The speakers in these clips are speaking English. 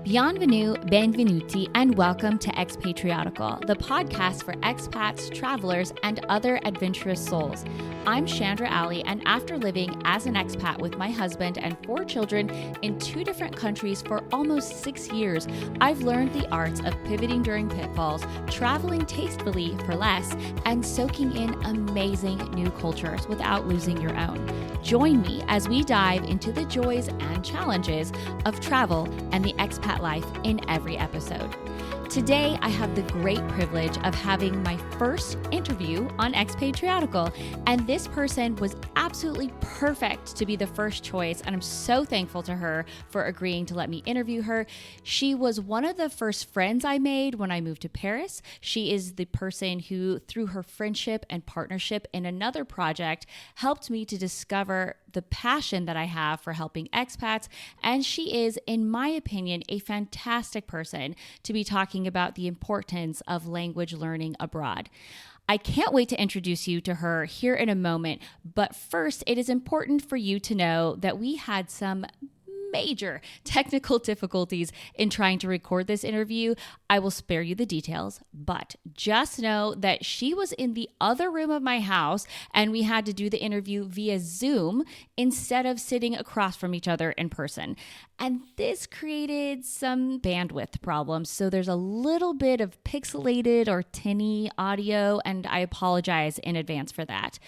Bienvenue, benvenuti, and welcome to Expatriotical, the podcast for expats, travelers, and other adventurous souls. I'm Chandra Alley, and after living as an expat with my husband and 4 children in 2 different countries for almost 6 years, I've learned the arts of pivoting during pitfalls, traveling tastefully for less, and soaking in amazing new cultures without losing your own. Join me as we dive into the joys and challenges of travel and the expat life in every episode. Today, I have the great privilege of having my first interview on Expatriotical, and this person was absolutely perfect to be the first choice, and I'm so thankful to her for agreeing to let me interview her. She was one of the first friends I made when I moved to Paris. She is the person who, through her friendship and partnership in another project, helped me to discover the passion that I have for helping expats, and she is, in my opinion, a fantastic person to be talking about the importance of language learning abroad. I can't wait to introduce you to her here in a moment, but first, it is important for you to know that we had some major technical difficulties in trying to record this interview. I will spare you the details, but just know that she was in the other room of my house and we had to do the interview via Zoom instead of sitting across from each other in person. And this created some bandwidth problems. So there's a little bit of pixelated or tinny audio, and I apologize in advance for that.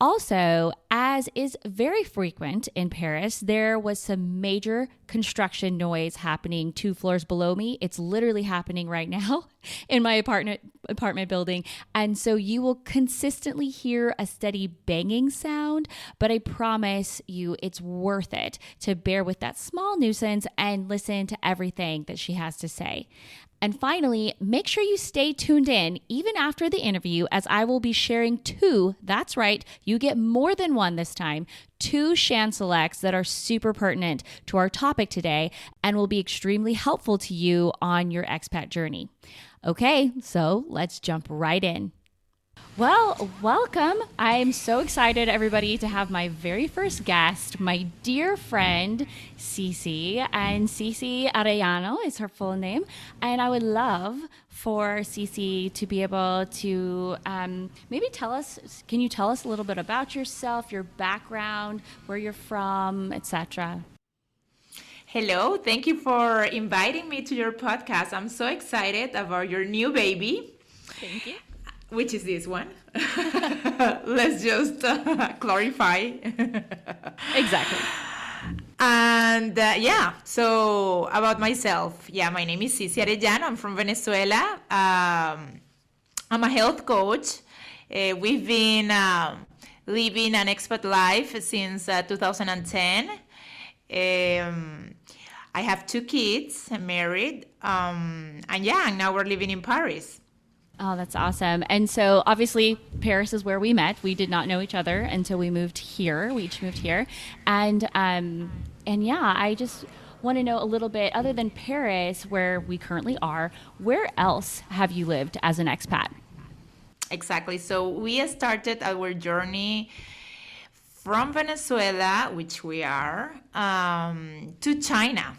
Also, as is very frequent in Paris, there was some major construction noise happening 2 floors below me. It's literally happening right now in my apartment building. And so you will consistently hear a steady banging sound, but I promise you it's worth it to bear with that small nuisance and listen to everything that she has to say. And finally, make sure you stay tuned in even after the interview, as I will be sharing 2, that's right, you get more than 1 this time, 2 Shan Selects that are super pertinent to our topic today and will be extremely helpful to you on your expat journey. Okay, so let's jump right in. Well, welcome. I'm so excited, everybody, to have my very first guest, my dear friend, Sissi. And Sissi Arellano is her full name. And I would love for Sissi to be able to maybe can you tell us a little bit about yourself, your background, where you're from, etc.? Hello, thank you for inviting me to your podcast. I'm so excited about your new baby. Thank you. Which is this one? Let's just clarify. Exactly. And so about myself. My name is Sissi Arellano. I'm from Venezuela. I'm a health coach. We've been living an expat life since 2010. I have 2 kids. I'm married. And now we're living in Paris. Oh, that's awesome. And so obviously Paris is where we met. We did not know each other until we moved here. We each moved here. And I just want to know a little bit, other than Paris, where we currently are, where else have you lived as an expat? Exactly. So we started our journey from Venezuela, which we are, to China.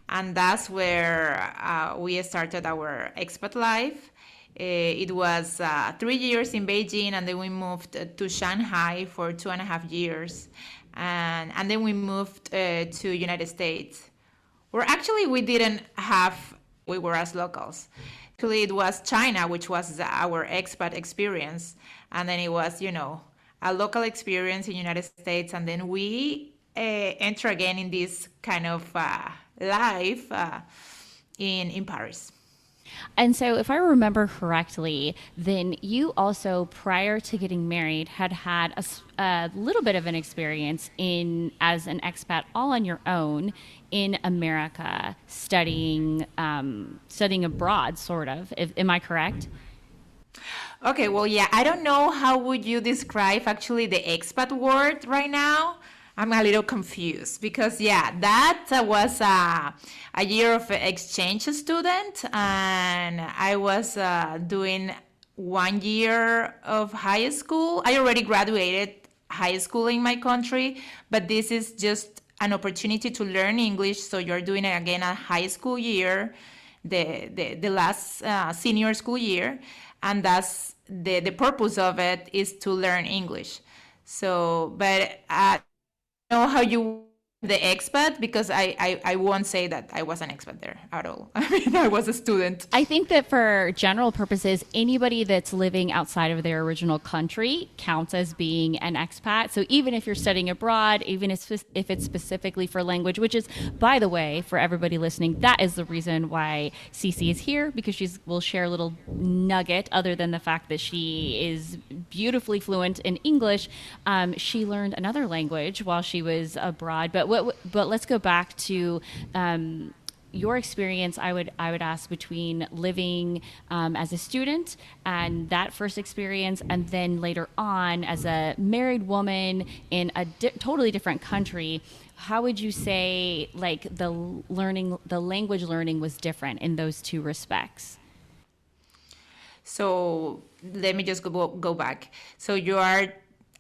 And that's where we started our expat life. It was 3 years in Beijing, and then we moved to Shanghai for 2.5 years. And then we moved to United States, where actually we were as locals. Actually, it was China, which was our expat experience. And then it was, a local experience in United States. And then we enter again in this kind of life in Paris. And so if I remember correctly, then you also, prior to getting married, had a little bit of an experience as an expat all on your own in America, studying abroad, sort of. Am I correct? Okay, well, I don't know how would you describe actually the expat word right now. I'm a little confused because, that was a year of exchange student, and I was doing 1 year of high school. I already graduated high school in my country, but this is just an opportunity to learn English. So you're doing it again a high school year, the last senior school year, and that's the purpose of it is to learn English. So, but I know how you the expat, because I won't say that I was an expat there at all. I mean, I was a student. I think that for general purposes, anybody that's living outside of their original country counts as being an expat. So even if you're studying abroad, even if it's specifically for language, which is, by the way, for everybody listening, that is the reason why Sissi is here, because will share a little nugget other than the fact that she is beautifully fluent in English. She learned another language while she was abroad. But let's go back to your experience. I would ask between living as a student and that first experience, and then later on as a married woman in a totally different country. How would you say like the language learning was different in those two respects? So let me just go back. So you are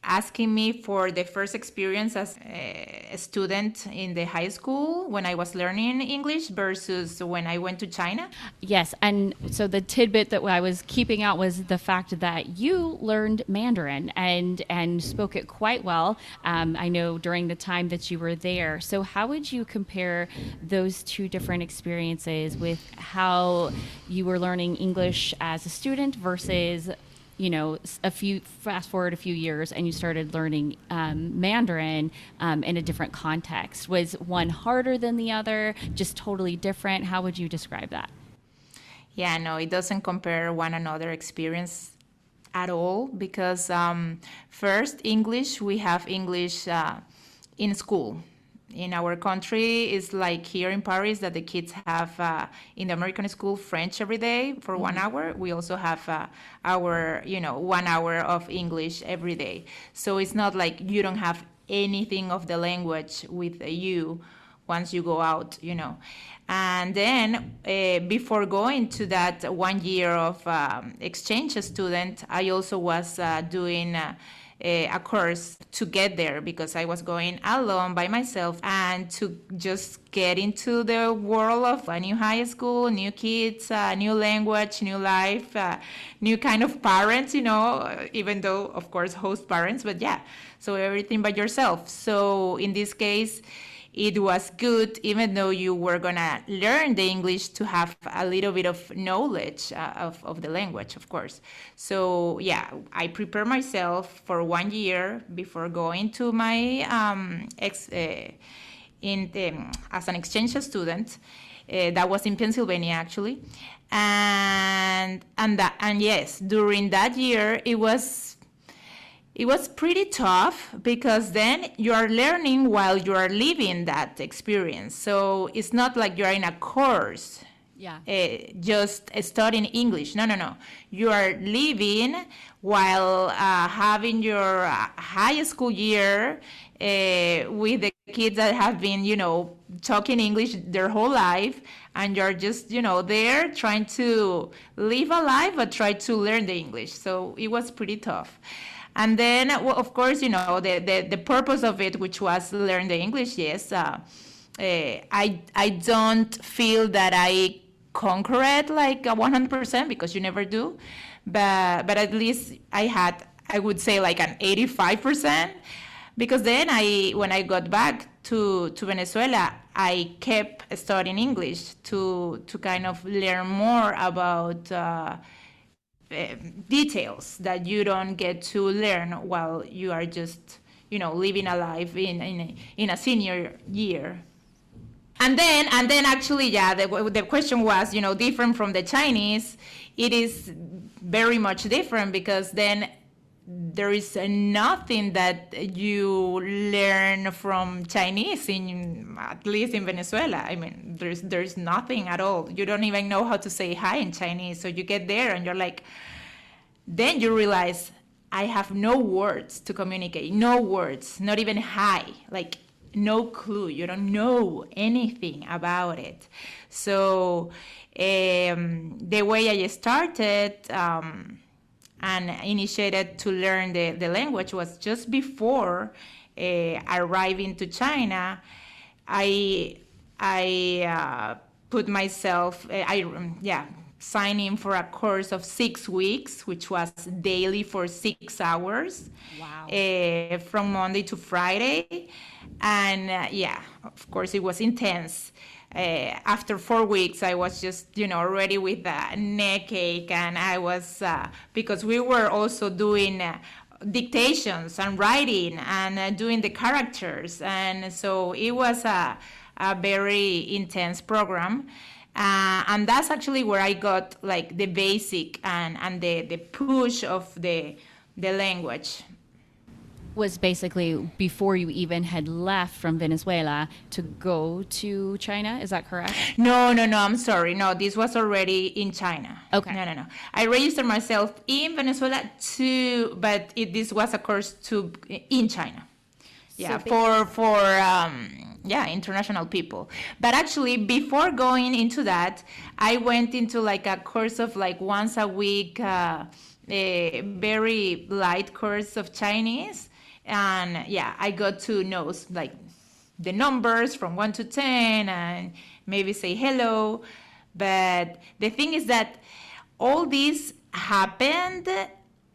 asking me for the first experience as a student in the high school when I was learning English versus when I went to China? Yes, and so the tidbit that I was keeping out was the fact that you learned Mandarin and spoke it quite well. I know during the time that you were there. So how would you compare those two different experiences with how you were learning English as a student versus fast forward a few years and you started learning Mandarin in a different context? Was one harder than the other, just totally different? How would you describe that? Yeah, no, it doesn't compare one another experience at all, because first, English, we have English in school. In our country, it's like here in Paris that the kids have in the American school French every day for 1 hour. We also have our 1 hour of English every day. So it's not like you don't have anything of the language with you once you go out. And then before going to that 1 year of exchange student, I also was doing a course to get there, because I was going alone by myself and to just get into the world of a new high school, new kids, new language, new life, new kind of parents, even though, of course, host parents, but yeah, so everything by yourself. So in this case, it was good, even though you were going to learn the English, to have a little bit of knowledge of the language, of course. So, yeah, I prepared myself for 1 year before going to my as an exchange student. That was in Pennsylvania, actually. And yes, during that year, it was pretty tough, because then you are learning while you are living that experience. So it's not like you are in a course, just studying English. No. You are living while having your high school year with the kids that have been, talking English their whole life, and you're just, there trying to live a life but try to learn the English. So it was pretty tough. And then, well, of course, the purpose of it, which was learn the English, yes. I don't feel that I conquer it like 100%, because you never do. But at least I would say like an 85%. Because then when I got back to Venezuela, I kept studying English to kind of learn more about details that you don't get to learn while you are just, living a life in a senior year. And then actually, yeah, the question was, different from the Chinese. It is very much different, because then there is nothing that you learn from Chinese, at least in Venezuela. I mean, there's nothing at all. You don't even know how to say hi in Chinese. So you get there and you're like, then you realize I have no words to communicate, no words, not even hi, like no clue. You don't know anything about it. So the way I started and initiated to learn the language was just before arriving to China. I put myself, sign in for a course of 6 weeks, which was daily for 6 hours. Wow. From Monday to Friday. And of course, it was intense. After 4 weeks, I was just, already with a neck ache. And I was, because we were also doing dictations and writing and doing the characters. And so it was a very intense program. And that's actually where I got like the basic and the push of the language. Was basically before you even had left from Venezuela to go to China. Is that correct? No, I'm sorry. No, this was already in China. Okay. No. I registered myself in Venezuela too, but this was a course in China. Yeah, so for international people. But actually, before going into that, I went into like a course of like once a week, a very light course of Chinese. And I got to know like the numbers from 1 to 10 and maybe say hello. But the thing is that all this happened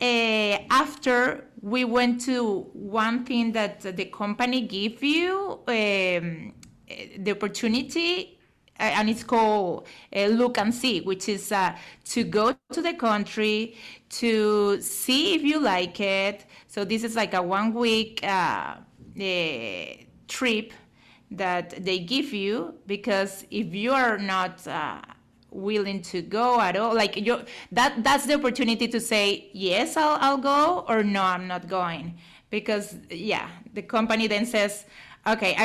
after we went to one thing that the company give you, the opportunity, and it's called Look and See, which is to go to the country to see if you like it. So this is like a 1 week trip that they give you, because if you are not willing to go at all, like that's the opportunity to say yes, I'll go, or no, I'm not going, because the company then says, okay,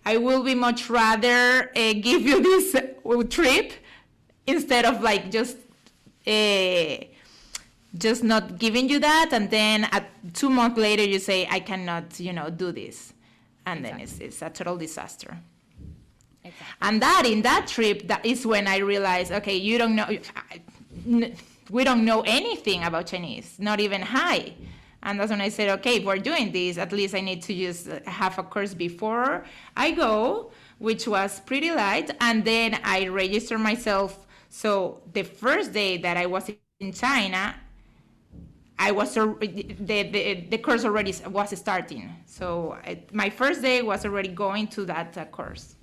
I will be much rather give you this trip instead of like just not giving you that, and then 2 months later you say I cannot do this, and then it's a total disaster. Exactly. And in that trip, that is when I realized, okay, you don't know, we don't know anything about Chinese, not even hi. And that's when I said, okay, if we're doing this, at least I need to just have a course before I go, which was pretty light. And then I registered myself. So the first day that I was in China, the course already was starting. So my first day was already going to that course.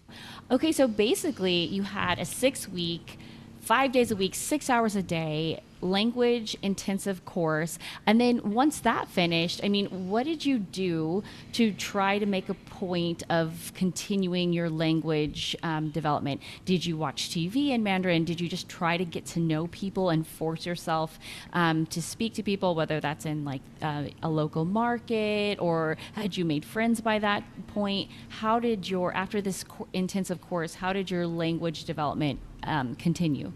Okay, so basically you had a 6-week, 5 days a week, 6 hours a day, language intensive course. And then once that finished, I mean, what did you do to try to make a point of continuing your language development? Did you watch TV in Mandarin? Did you just try to get to know people and force yourself to speak to people, whether that's in like a local market, or had you made friends by that point? How did after this intensive course, how did your language development continue?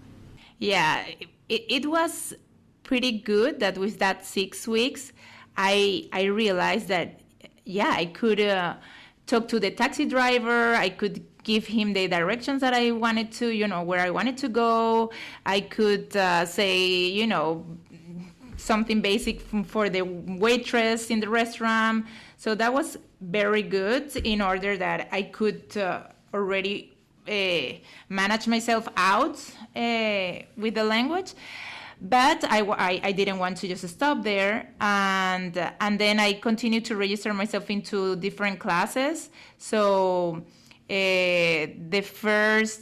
Yeah, it was pretty good that with that 6 weeks, I realized that, I could talk to the taxi driver. I could give him the directions that I wanted to, where I wanted to go. I could say, something basic for the waitress in the restaurant. So that was very good in order that I could already manage myself out with the language. But I didn't want to just stop there, and then I continued to register myself into different classes. So the first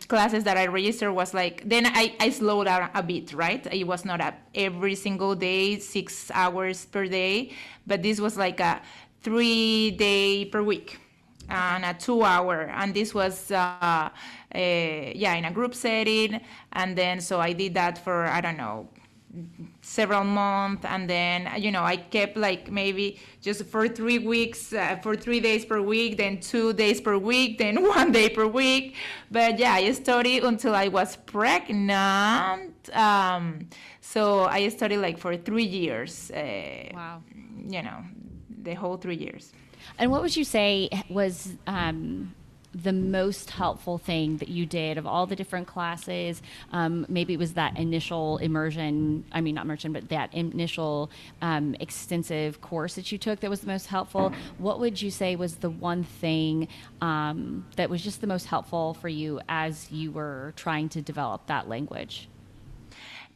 classes that I registered was like, then I slowed down a bit, right? It was not every single day, 6 hours per day, but this was like a 3 day per week and a 2 hour, and this was in a group setting. And then so I did that for, I don't know, several months, and then I kept like maybe just for 3 weeks, for 3 days per week, then 2 days per week, then 1 day per week. But I studied until I was pregnant. So I studied like for 3 years. Wow. The whole 3 years. And what would you say was the most helpful thing that you did of all the different classes? Maybe it was that initial immersion, I mean, not immersion, but that initial extensive course that you took that was the most helpful. What would you say was the one thing that was just the most helpful for you as you were trying to develop that language?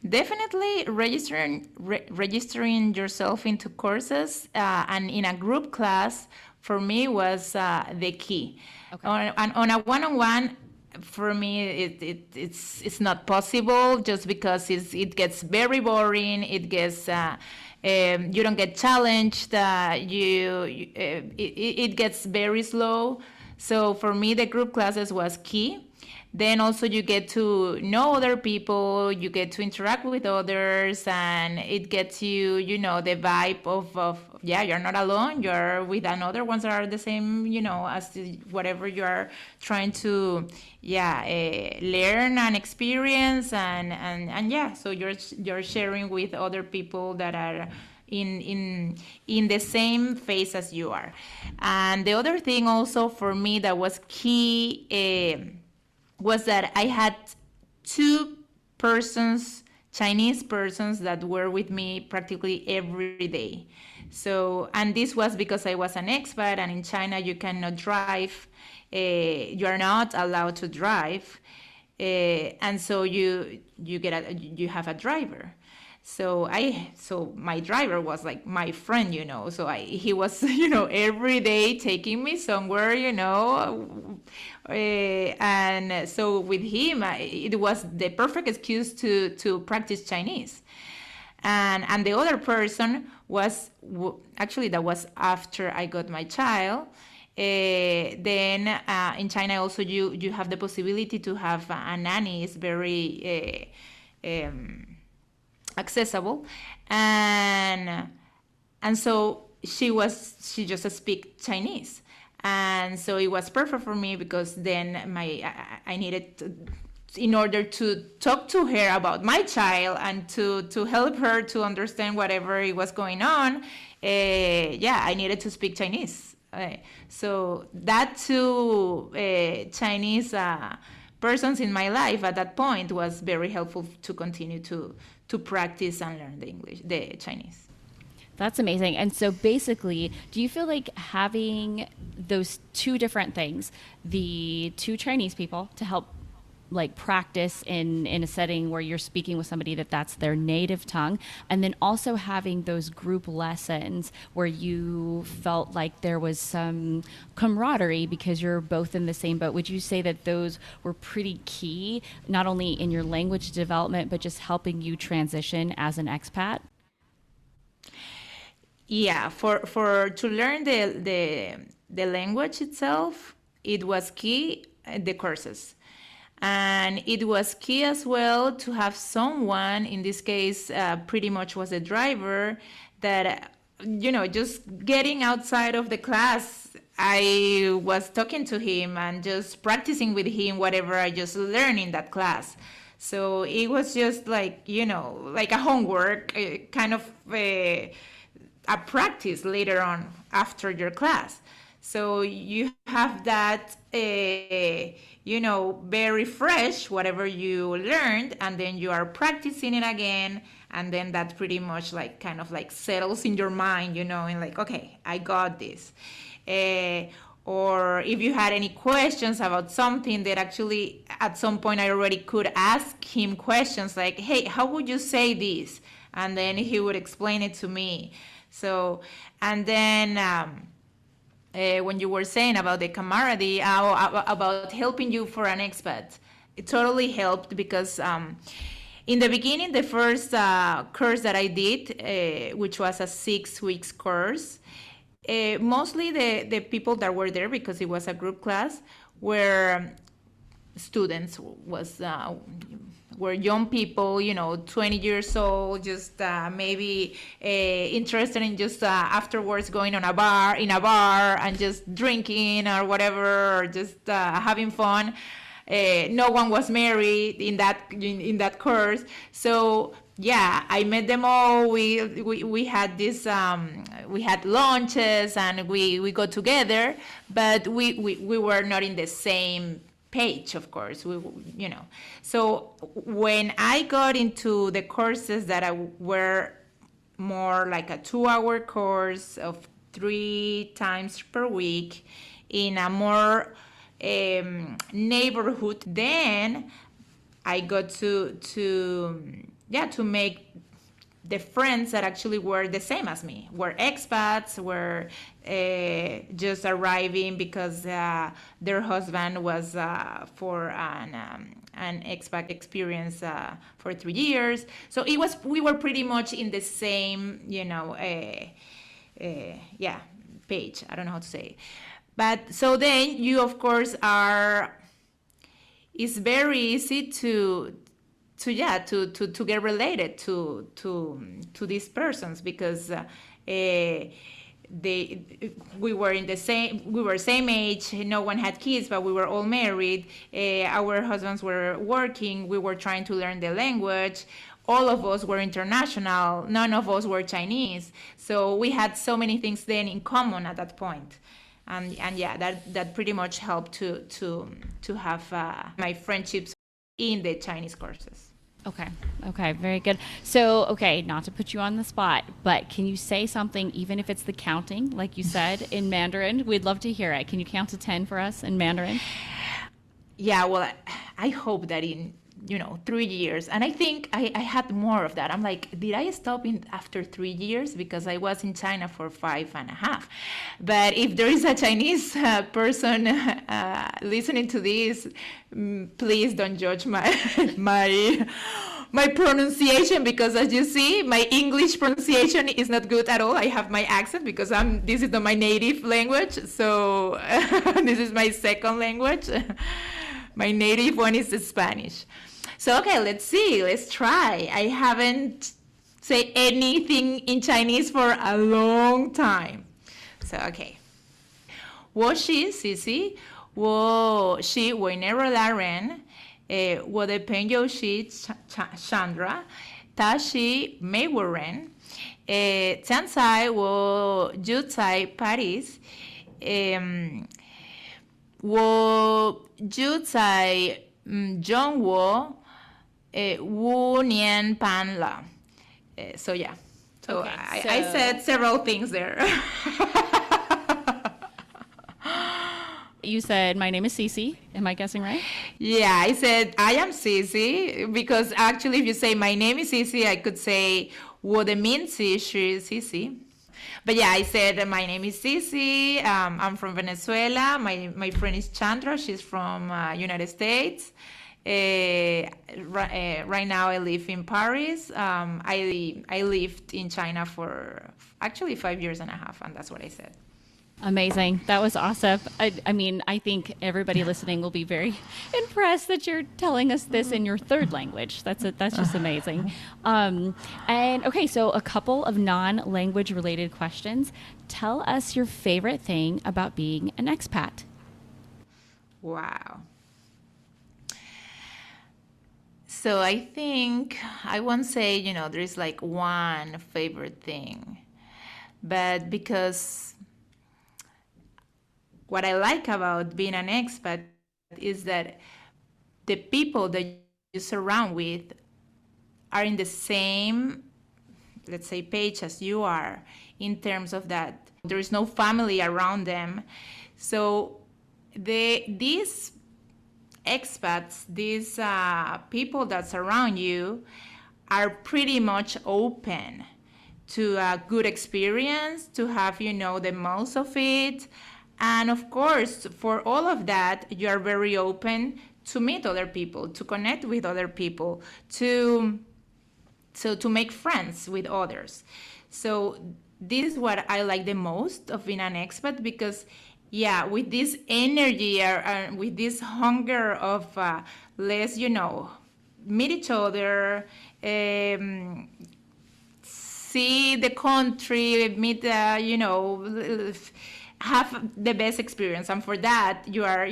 Definitely registering yourself into courses and in a group class for me was the key. Okay. On a one-on-one, for me, it's not possible just because it gets very boring. It gets you don't get challenged. It gets very slow. So for me, the group classes was key. Then also you get to know other people, you get to interact with others, and it gets you, the vibe of you're not alone, you're with another ones that are the same, as whatever you are trying to, learn and experience, and so you're sharing with other people that are in the same phase as you are. And the other thing also for me that was key, was that I had two Chinese persons that were with me practically every day. So, and this was because I was an expat, and in China you cannot drive. You are not allowed to drive, and so you have a driver. So my driver was like my friend, So he was, every day taking me somewhere, and so with him, it was the perfect excuse to practice Chinese. And the other person was actually that was after I got my child. Then in China also you have the possibility to have a nanny. It's very accessible, and so she just speak Chinese, and so it was perfect for me because then I needed to, in order to talk to her about my child and to help her to understand whatever it was going on. I needed to speak Chinese, so that two Chinese persons in my life at that point was very helpful to continue to practice and learn the Chinese. That's amazing. And so basically, do you feel like having those two different things, the two Chinese people to help like practice in a setting where you're speaking with somebody that's their native tongue, and then also having those group lessons where you felt like there was some camaraderie because you're both in the same boat, would you say that those were pretty key, not only in your language development, but just helping you transition as an expat? Yeah, for to learn the language itself, it was key, the courses. And it was key as well to have someone, in this case, pretty much was a driver, that, just getting outside of the class, I was talking to him and just practicing with him whatever I just learned in that class. So it was just like, like a homework, kind of a practice later on after your class. So you have that, very fresh, whatever you learned, and then you are practicing it again, and then that pretty much like kind of like settles in your mind, and like, okay, I got this. Or if you had any questions about something that actually at some point I already could ask him questions like, hey, how would you say this? And then he would explain it to me. So, and then when you were saying about the camaraderie, about helping you for an expat, it totally helped because in the beginning, the first course that I did, which was a 6 weeks course, mostly the people that were there, because it was a group class, were students, were young people, 20 years old, just maybe interested in just afterwards going in a bar and just drinking or whatever, or just having fun. No one was married in that course, so yeah, I met them all. We had this we had lunches and we got together, but we were not in the same page, of course. So when I got into the courses that were more like a 2-hour course of 3 times per week in a more neighborhood, then I got to make the friends that actually were the same as me, were expats, were just arriving because their husband was for an expat experience for 3 years. So we were pretty much in the same, page. I don't know how to say it. But so then you, of course, it's very easy to get related to these persons because we were same age. No one had kids, but we were all married. Our husbands were working. We were trying to learn the language. All of us were international. None of us were Chinese. So we had so many things then in common at that point. And yeah, that pretty much helped to have my friendships in the Chinese courses. Okay, very good. So, okay, not to put you on the spot, but can you say something, even if it's the counting, like you said, in Mandarin? We'd love to hear it. Can you count to 10 for us in Mandarin? Yeah, well, I hope that in 3 years, and I think I had more of that. I'm like, did I stop after 3 years? Because I was in China for 5.5. But if there is a Chinese person listening to this, please don't judge my pronunciation, because as you see, my English pronunciation is not good at all. I have my accent because this is not my native language, so this is my second language. My native one is Spanish. So, okay, let's see. Let's try. I haven't said anything in Chinese for a long time. So, okay. 我是 Sissi， 我是委内瑞拉人。我的朋友是 Chandra， 他是美国人。现在我住在 Paris。我住在中国5年半了。So yeah. So, okay, I said several things there. You said, my name is Sissi. Am I guessing right? Yeah, I said, I am Sissi, because actually if you say, my name is Sissi, I could say, 我的名字是 Sissi. But yeah, I said, my name is Sissi. I'm from Venezuela. My friend is Chandra. She's from United States. Right now I live in Paris. I lived in China for actually 5.5 years, and that's what I said. Amazing. That was awesome. I mean, I think everybody listening will be very impressed that you're telling us this in your third language. That's just amazing. And okay, so a couple of non-language related questions. Tell us your favorite thing about being an expat. Wow. So I think I won't say, there's like one favorite thing, but because what I like about being an expat is that the people that you surround with are in the same, let's say, page as you are in terms of that. There is no family around them. So these expats, these people that surround you are pretty much open to a good experience, to have, the most of it. And of course, for all of that, you are very open to meet other people, to connect with other people, to make friends with others. So this is what I like the most of being an expat, because yeah, with this energy and with this hunger of let's, meet each other, see the country, meet, have the best experience. And for that, you are,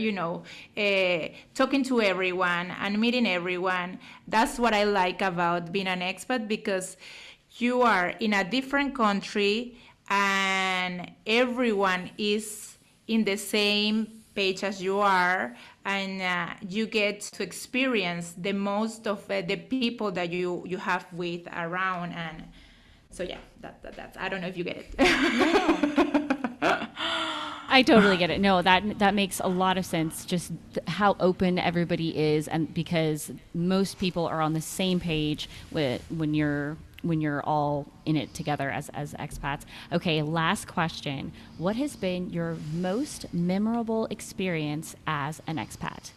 talking to everyone and meeting everyone. That's what I like about being an expat, because you are in a different country and everyone is in the same page as you are, and you get to experience the most of the people that you have with around. And so yeah, that's, I don't know if you get it. I totally get it. No, that makes a lot of sense. Just how open everybody is, and because most people are on the same page when you're all in it together as expats. Okay, last question. What has been your most memorable experience as an expat?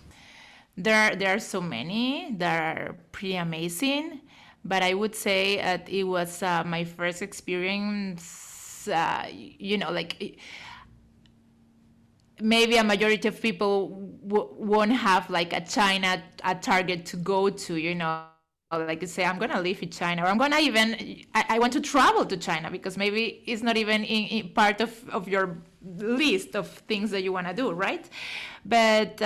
There are so many that are pretty amazing, but I would say that it was my first experience, like maybe a majority of people won't have like a target to go to, like you say, I'm going to live in China, or I'm going to I want to travel to China, because maybe it's not even in part of your list of things that you want to do, right? But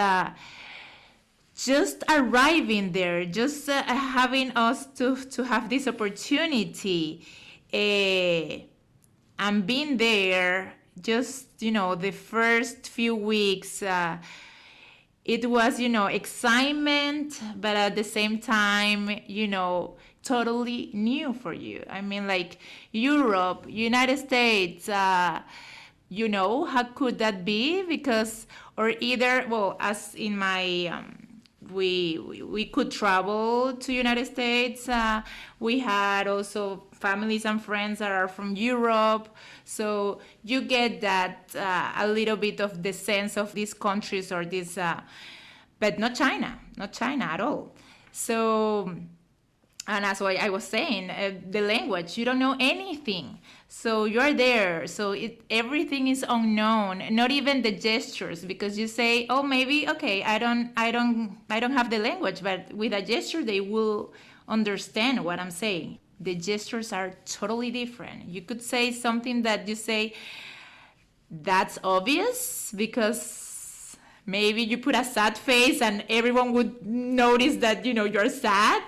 just arriving there, just having us to have this opportunity, and being there, just, the first few weeks, it was, excitement, but at the same time, totally new for you. I mean, like Europe, United States, how could that be? Because, or either, well, as in my, we could travel to United States. We had also families and friends that are from Europe. So you get that a little bit of the sense of these countries, or this, but not China at all. So, and that's why I was saying, the language, you don't know anything. So you're there. So everything is unknown, not even the gestures, because you say, oh, maybe, okay, I don't have the language, but with a gesture, they will understand what I'm saying. The gestures are totally different. You could say something that you say, that's obvious, because maybe you put a sad face and everyone would notice that, you're sad.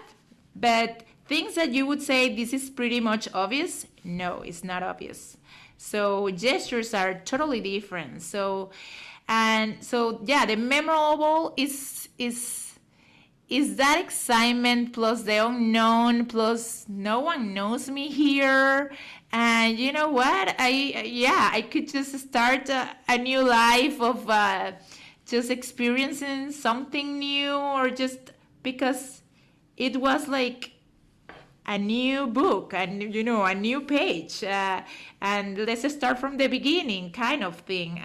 But things that you would say, this is pretty much obvious, no, it's not obvious. So gestures are totally different. So yeah, the memorable is that excitement, plus the unknown, plus no one knows me here. And you know what? I could just start a new life of just experiencing something new, or just because it was like a new book and, a new page. And let's start from the beginning kind of thing.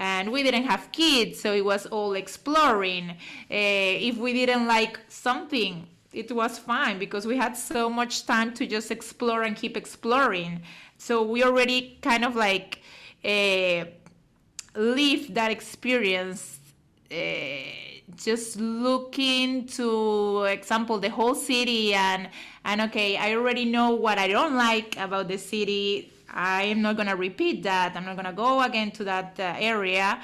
And we didn't have kids, so it was all exploring. If we didn't like something, it was fine, because we had so much time to just explore and keep exploring. So we already kind of like lived that experience, just looking to example the whole city, and okay, I already know what I don't like about the city. I am not going to repeat that. I'm not going to go again to that area.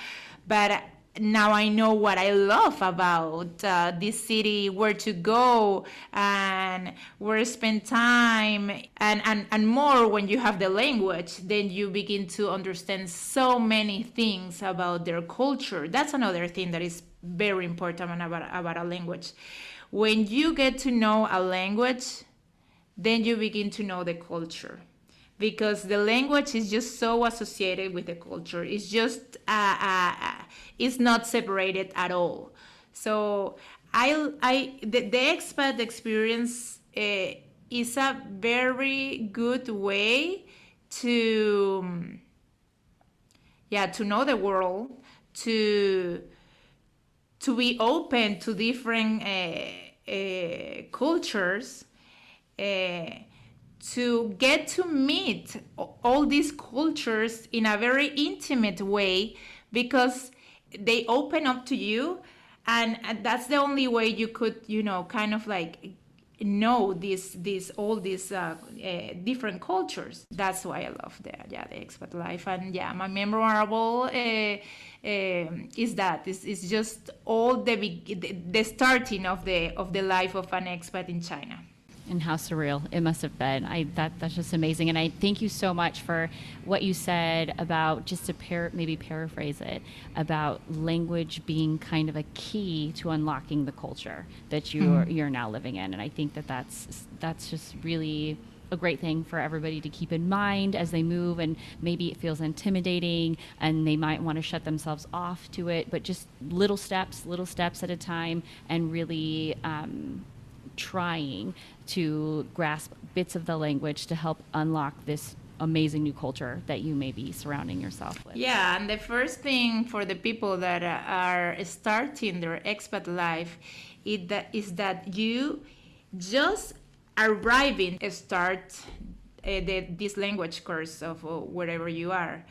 But now I know what I love about this city, where to go and where to spend time. And more when you have the language, then you begin to understand so many things about their culture. That's another thing that is very important about a language. When you get to know a language, then you begin to know the culture. Because the language is just so associated with the culture. It's just, it's not separated at all. So the expat experience is a very good way to know the world, to be open to different cultures, to get to meet all these cultures in a very intimate way, because they open up to you, and that's the only way you could, kind of like know all these different cultures. That's why I love the expat life. And my memorable is that it's just all the starting of the life of an expat in China. And how surreal it must have been. That's just amazing. And I thank you so much for what you said about, just to maybe paraphrase it, about language being kind of a key to unlocking the culture that you're now living in. And I think that's just really a great thing for everybody to keep in mind as they move, and maybe it feels intimidating and they might want to shut themselves off to it, but just little steps at a time, and really trying to grasp bits of the language to help unlock this amazing new culture that you may be surrounding yourself with. Yeah, and the first thing for the people that are starting their expat life is that you just arriving start this language course of wherever you are,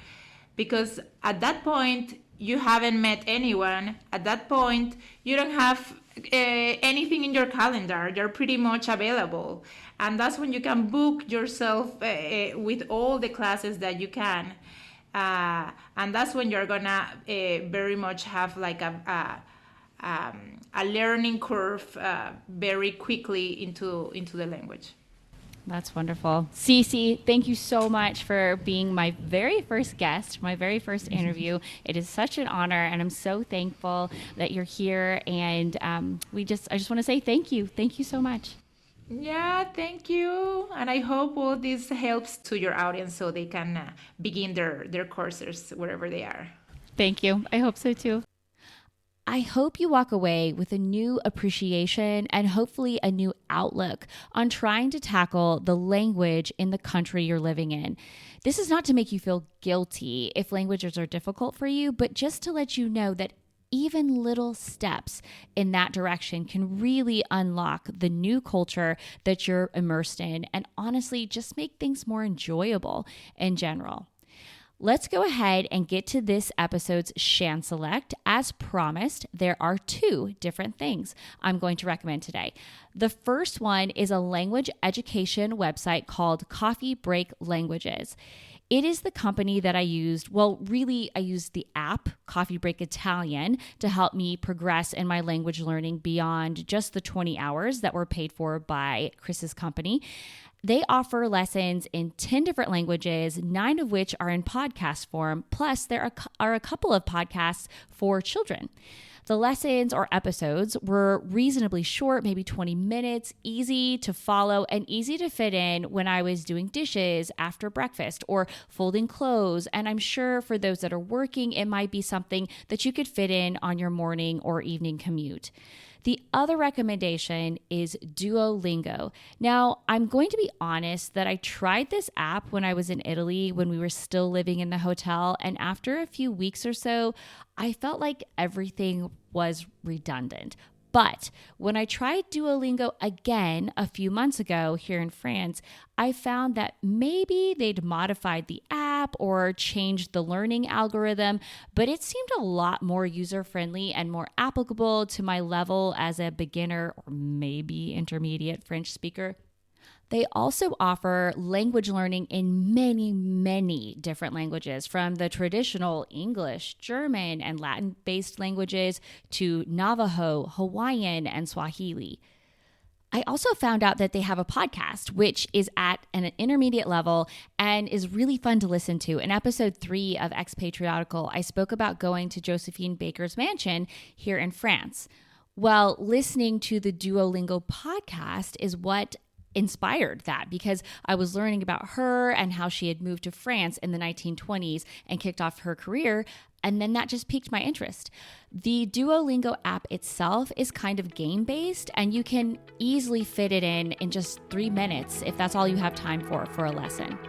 because at that point you haven't met anyone. At that point you don't have anything in your calendar. You're pretty much available, and that's when you can book yourself with all the classes that you can, and that's when you're gonna very much have like a learning curve very quickly into the language. That's wonderful. Sissi, thank you so much for being my very first guest, my very first interview. It is such an honor, and I'm so thankful that you're here. And I just want to say thank you. Thank you so much. Yeah, thank you. And I hope all this helps to your audience so they can begin their courses wherever they are. Thank you. I hope so too. I hope you walk away with a new appreciation and hopefully a new outlook on trying to tackle the language in the country you're living in. This is not to make you feel guilty if languages are difficult for you, but just to let you know that even little steps in that direction can really unlock the new culture that you're immersed in, and honestly, just make things more enjoyable in general. Let's go ahead and get to this episode's Shan Select. As promised, there are 2 different things I'm going to recommend today. The first one is a language education website called Coffee Break Languages. It is the company that I used. Well, really, I used the app Coffee Break Italian to help me progress in my language learning beyond just the 20 hours that were paid for by Chris's company. They offer lessons in 10 different languages, 9 of which are in podcast form, plus there are a couple of podcasts for children. The lessons or episodes were reasonably short, maybe 20 minutes, easy to follow and easy to fit in when I was doing dishes after breakfast or folding clothes. And I'm sure for those that are working, it might be something that you could fit in on your morning or evening commute. The other recommendation is Duolingo. Now, I'm going to be honest that I tried this app when I was in Italy when we were still living in the hotel, and after a few weeks or so, I felt like everything was redundant. But when I tried Duolingo again a few months ago here in France, I found that maybe they'd modified the app or changed the learning algorithm, but it seemed a lot more user-friendly and more applicable to my level as a beginner or maybe intermediate French speaker. They also offer language learning in many, many different languages, from the traditional English, German, and Latin-based languages to Navajo, Hawaiian, and Swahili. I also found out that they have a podcast, which is at an intermediate level and is really fun to listen to. In episode 3 of Expatriotical, I spoke about going to Josephine Baker's mansion here in France. Well, listening to the Duolingo podcast is what inspired that, because I was learning about her and how she had moved to France in the 1920s and kicked off her career, and then that just piqued my interest. The Duolingo app itself is kind of game-based, and you can easily fit it in just 3 minutes if that's all you have time for a lesson.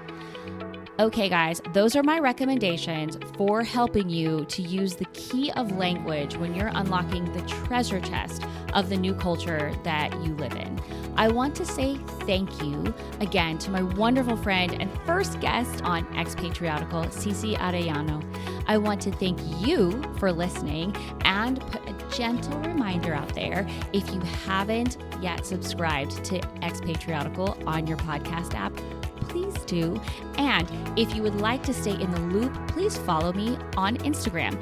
Okay, guys, those are my recommendations for helping you to use the key of language when you're unlocking the treasure chest of the new culture that you live in. I want to say thank you again to my wonderful friend and first guest on Expatriotical, Sissi Arellano. I want to thank you for listening and put a gentle reminder out there. If you haven't yet subscribed to Expatriotical on your podcast app, please do. And if you would like to stay in the loop, please follow me on Instagram.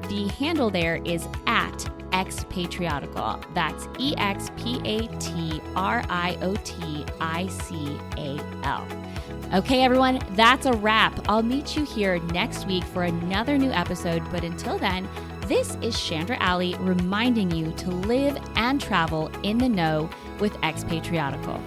The handle there is at Expatriotical. That's EXPATRIOTICAL. Okay, everyone, that's a wrap. I'll meet you here next week for another new episode. But until then, this is Chandra Alley reminding you to live and travel in the know with Expatriotical.